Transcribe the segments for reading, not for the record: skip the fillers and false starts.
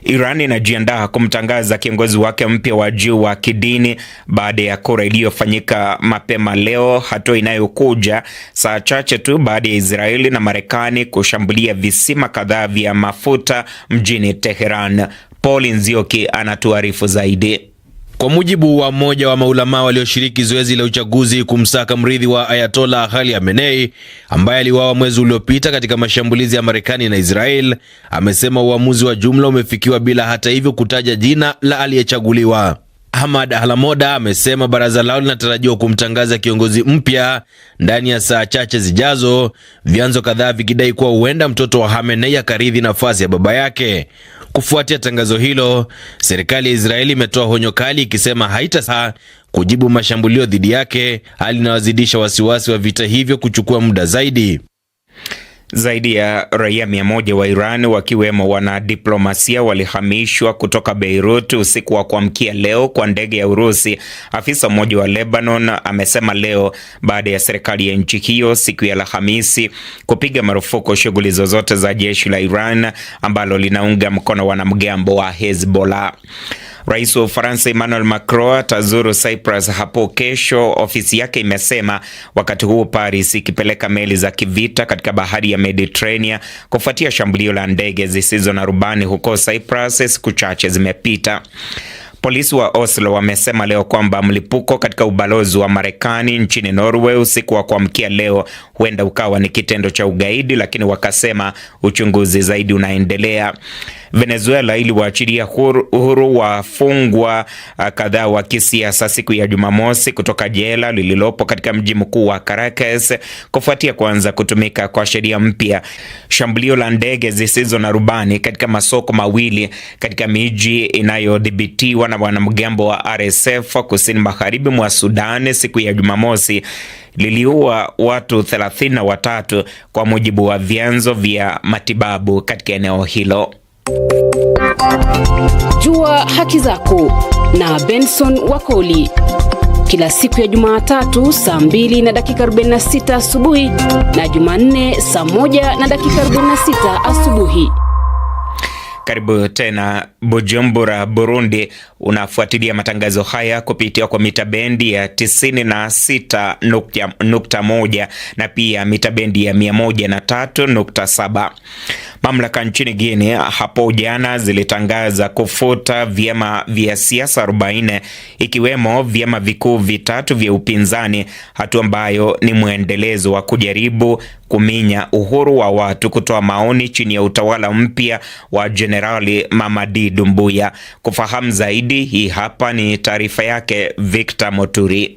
Iran inajiandaa kumtangaza kiongozi wake mpya wa juu wa kidini baada ya kura iliyofanyika mapema leo, hatua inayokuja saa chache tu baada ya Israeli na Marekani kushambulia visima kadhaa vya mafuta mjini Tehran. Paul Nzioki anatuarifu zaidi. Kwa mujibu wa mmoja wa maulama walioshiriki zoezi la uchaguzi kumsaka mrithi wa Ayatollah Ali Khamenei ambaye aliuawa mwezi uliopita katika mashambulizi ya Marekani na Israel, amesema uamuzi wa jumla umefikiwa bila hata hivyo kutaja jina la aliyechaguliwa. Ahmad Ahalamoda amesema baraza lao linatarajiwa kumtangaza kiongozi mpya ndani ya saa chache zijazo, vyanzo kadhaa vikidai kuwa huenda mtoto wa Khamenei akarithi nafasi ya baba yake. Kufuatia tangazo hilo, serikali ya Israeli imetoa honyo kali ikisema haitasaa kujibu mashambulio dhidi yake, hali inayozidisha wasiwasi wa vita hivyo kuchukua muda zaidi. Zaidi ya raia 100 wa Iran wakiwemo wanadiplomasia walihamishwa kutoka Beirut usiku wa kuamkia leo kwa ndege ya Urusi, afisa mmoja wa Lebanon amesema leo, baada ya serikali ya nchi hiyo siku ya Alhamisi kupiga marufuku shughuli zozote za jeshi la Iran ambalo linaunga mkono wanamgambo wa Hezbollah. Rais wa Ufaransa Emmanuel Macron atazuru Cyprus hapo kesho, ofisi yake imesema, wakati huu Paris ikipeleka meli za kivita katika bahari ya Mediterranean kufuatia shambulio la ndege zisizo na rubani huko Cyprus siku chache zimepita. Polisi wa Oslo wamesema leo kwamba mlipuko katika ubalozi wa Marekani nchini Norway usiku wa kuamkia leo huenda ukawa ni kitendo cha ugaidi, lakini wakasema uchunguzi zaidi unaendelea. Venezuela iliwaachilia uhuru wafungwa kadhaa wa kisiasa siku ya Jumamosi kutoka jela lililopo katika mji mkuu wa Caracas kufuatia kuanza kutumika kwa sheria mpya. Shambulio la ndege zisizo na rubani katika masoko mawili katika miji inayodhibitiwa na wanamgambo wa RSF kusini magharibi mwa Sudan siku ya Jumamosi liliua watu 33 kwa mujibu wa vyanzo vya matibabu katika eneo hilo. Jua haki zako na Benson Wakoli, kila siku ya Jumatatu saa 2:46 asubuhi na Jumanne saa 1:46 asubuhi. Karibu tena. Bujumbura, Burundi, unafuatilia matangazo haya kupitia kwa mita bendi ya 96.1 na pia mita bendi ya 103.7. Mamlaka nchini Guinea hapo jana zilitangaza kufuta vyama vya siasa 40 ikiwemo vyama vikuu vitatu vya upinzani, hatua ambayo ni mwendelezo wa kujaribu kuminya uhuru wa watu kutoa maoni chini ya utawala mpya wa Jenerali Mamadi Doumbouya. Kufahamu zaidi, hii hapa ni taarifa yake Victor Moturi.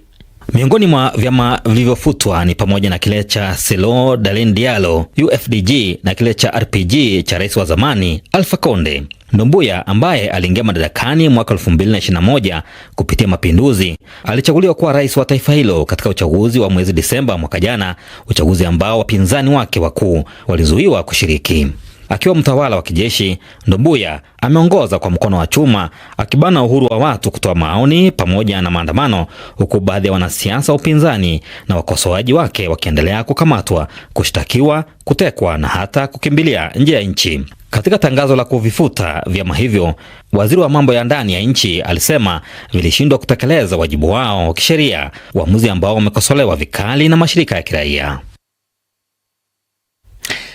Miongoni mwa vyama vilivyofutwa ni pamoja na kile cha Selo Dalen Diallo UFDG na kile cha RPG cha rais wa zamani Alpha Conde. Doumbouya ambaye aliingia madarakani mwaka 2021 kupitia mapinduzi alichaguliwa kuwa rais wa taifa hilo katika uchaguzi wa mwezi Disemba mwaka jana, uchaguzi ambao wapinzani wake wakuu walizuiwa kushiriki. Akiwa mtawala wa kijeshi, Doumbouya ameongoza kwa mkono wa chuma akibana uhuru wa watu kutoa maoni pamoja na maandamano, huku baadhi ya wanasiasa wa upinzani na wakosoaji wake wakiendelea kukamatwa, kushtakiwa, kutekwa na hata kukimbilia nje ya nchi. Katika tangazo la kuvifuta vyama hivyo, waziri wa mambo ya ndani ya nchi alisema vilishindwa kutekeleza wajibu wao kisheria, uamuzi ambao umekosolewa vikali na mashirika ya kiraia.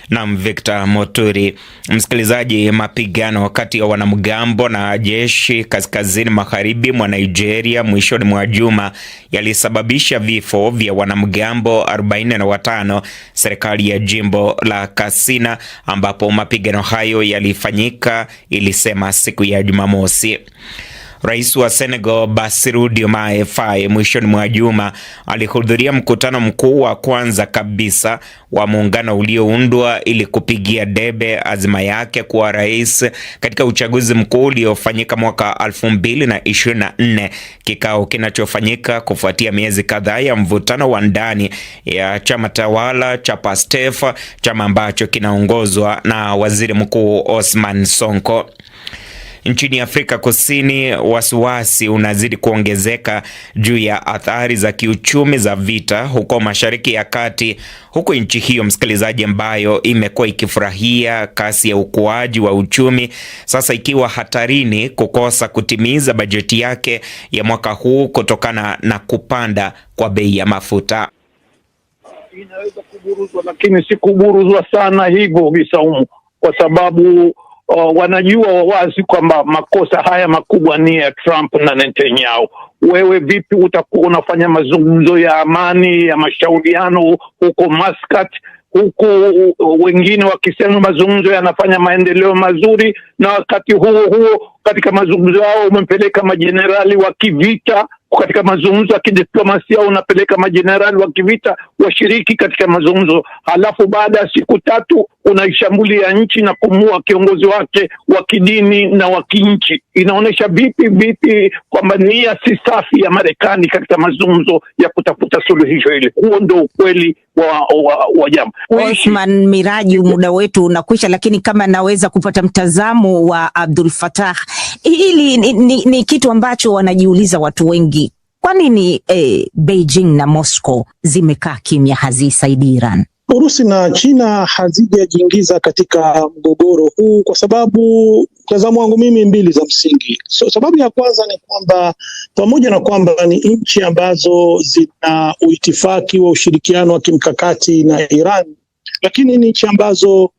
Na Victor Moturi. Msikilizaji, mapigano kati ya wanamgambo na jeshi kaskazini magharibi mwa Nigeria mwishoni mwa juma yalisababisha vifo vya wanamgambo 45, serikali ya jimbo la Katsina ambapo mapigano hayo yalifanyika ilisema siku ya Jumamosi. Rais wa Senegal Bassirou Diomaye Faye mwishoni mwa juma alihudhuria mkutano mkuu wa kwanza kabisa wa muungano ulioundwa ili kupigia debe azma yake kuwa rais katika uchaguzi mkuu uliofanyika mwaka 2024, kikao kinachofanyika kufuatia miezi kadhaa ya mvutano wa ndani ya chama tawala cha PASTEF, chama ambacho kinaongozwa na Waziri Mkuu Osman Sonko. Nchini Afrika Kusini, wasiwasi unazidi kuongezeka juu ya athari za kiuchumi za vita huko Mashariki ya Kati, huku nchi hiyo, msikilizaji, ambayo imekuwa ikifurahia kasi ya ukuaji wa uchumi, sasa ikiwa hatarini kukosa kutimiza bajeti yake ya mwaka huu kutokana na kupanda kwa bei ya mafuta. Inaweza kuburuzwa, lakini si kuburuzwa sana hivyo Bisaumu, kwa sababu wanajua wazi kwamba makosa haya makubwa ni ya Trump na Netanyahu. Wewe vipi utakuwa unafanya mazungumzo ya amani, ya mashauriano huko Muscat, huku wengine wakisema mazungumzo yanafanya maendeleo mazuri, na wakati huo katika mazungumzo yao umempeleka majenerali wa kivita katika mazungumzo ya kidiplomasia, unapeleka majenerali wa kivita washiriki katika mazungumzo, halafu baada ya siku 3 unaishambulia nchi na kumua kiongozi wake wa kidini na wa kinchi. Inaonesha vipi kwamba nia si safi ya Marekani katika mazungumzo ya kutafuta suluhisho hili. Huo ndio ukweli wa jambo. Osman Miraji, muda wetu unakwisha, lakini kama naweza kupata mtazamo wa Abdul Fattah, hili ni kitu ambacho wanajiuliza watu wengi. Kwa nini Beijing na Moscow zimekaa kimya, hazisaidii Iran? Urusi na China hazijajiingiza katika mgogoro huu kwa sababu, mtazamo wangu mimi, mbili za msingi. Sababu ya kwanza ni kwamba pamoja na kwamba ni nchi ambazo zina uitifaki wa ushirikiano wa kimkakati na Iran, lakini ni nchi ambazo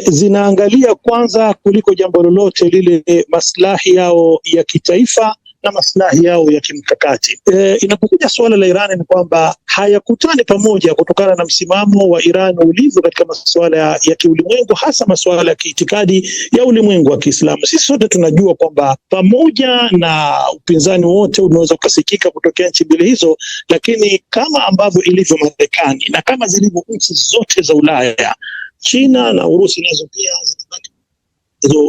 zinaangalia kwanza kuliko jambo lolote lile maslahi yao ya kitaifa na maslahi yao ya kimkakati. Inapokuja suala la Iran ni kwamba hayakutani pamoja kutokana na msimamo wa Iran ulivyo katika masuala ya kiulimwengu, hasa masuala ya kiitikadi ya ulimwengu wa Kiislamu. Sisi sote tunajua kwamba pamoja na upinzani wote unaweza kusikika kutokea nchi mbili hizo, lakini kama ambavyo ilivyo Marekani na kama zilivyo nchi zote za Ulaya, China na Urusi nazo pia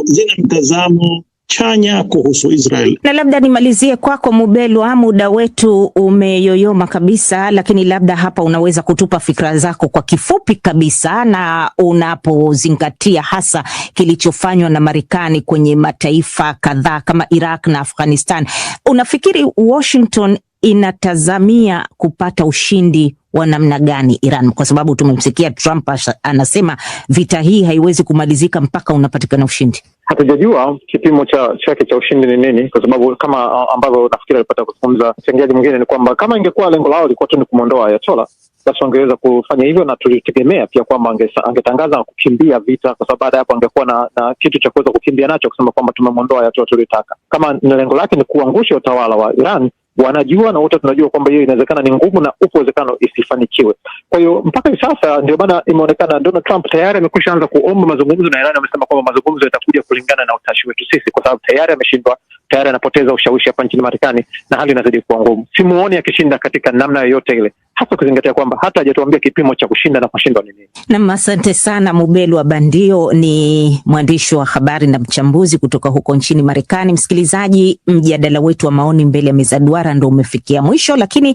zina mtazamo chanya kuhusu Israel. Na labda nimalizie kwako Mubelwa, muda wetu umeyoyoma kabisa, lakini labda hapa unaweza kutupa fikra zako kwa kifupi kabisa, na unapozingatia hasa kilichofanywa na Marekani kwenye mataifa kadhaa kama Iraq na Afghanistan, unafikiri Washington inatazamia kupata ushindi wa namna gani Iran? Kwa sababu tumemsikia Trump anasema vita hii haiwezi kumalizika mpaka unapatikana ushindi. Hatujajua kipimo chake cha ushindi ni nini, kwa sababu kama ambavyo nafikiri alipata kuzungumza mchangiaji mwingine, ni kwamba kama ingekuwa lengo lao lilikuwa tu ni kumuondoa Ayatollah, basi wangeweza kufanya hivyo, na tulitegemea pia kwamba angetangaza kukimbia vita, kwa sababu baada ya hapo angekuwa na kitu cha kuweza kukimbia nacho, kusema kwamba tumemuondoa Ayatollah tulitaka. Kama lengo lake ni kuangusha utawala wa Iran, wanajua na wote tunajua kwamba hiyo inawezekana ni ngumu na upo uwezekano isifanikiwe. Kwa hiyo mpaka hivi sasa ndio maana imeonekana Donald Trump tayari amekwisha anza kuomba mazungumzo na Iran. Amesema kwamba mazungumzo yatakuja kulingana na utashi wetu sisi, kwa sababu tayari ameshindwa, tayari anapoteza ushawishi hapa nchini Marekani na hali inazidi kuwa ngumu. Simuoni akishinda katika namna yoyote ile, hasa kuzingatia kwamba hata hajatuambia kipimo cha kushinda na kushindwa ni nini. Na asante sana Mubelwa Bandio, ni mwandishi wa habari na mchambuzi kutoka huko nchini Marekani. Msikilizaji, mjadala wetu wa maoni mbele ya meza duara ndio umefikia mwisho, lakini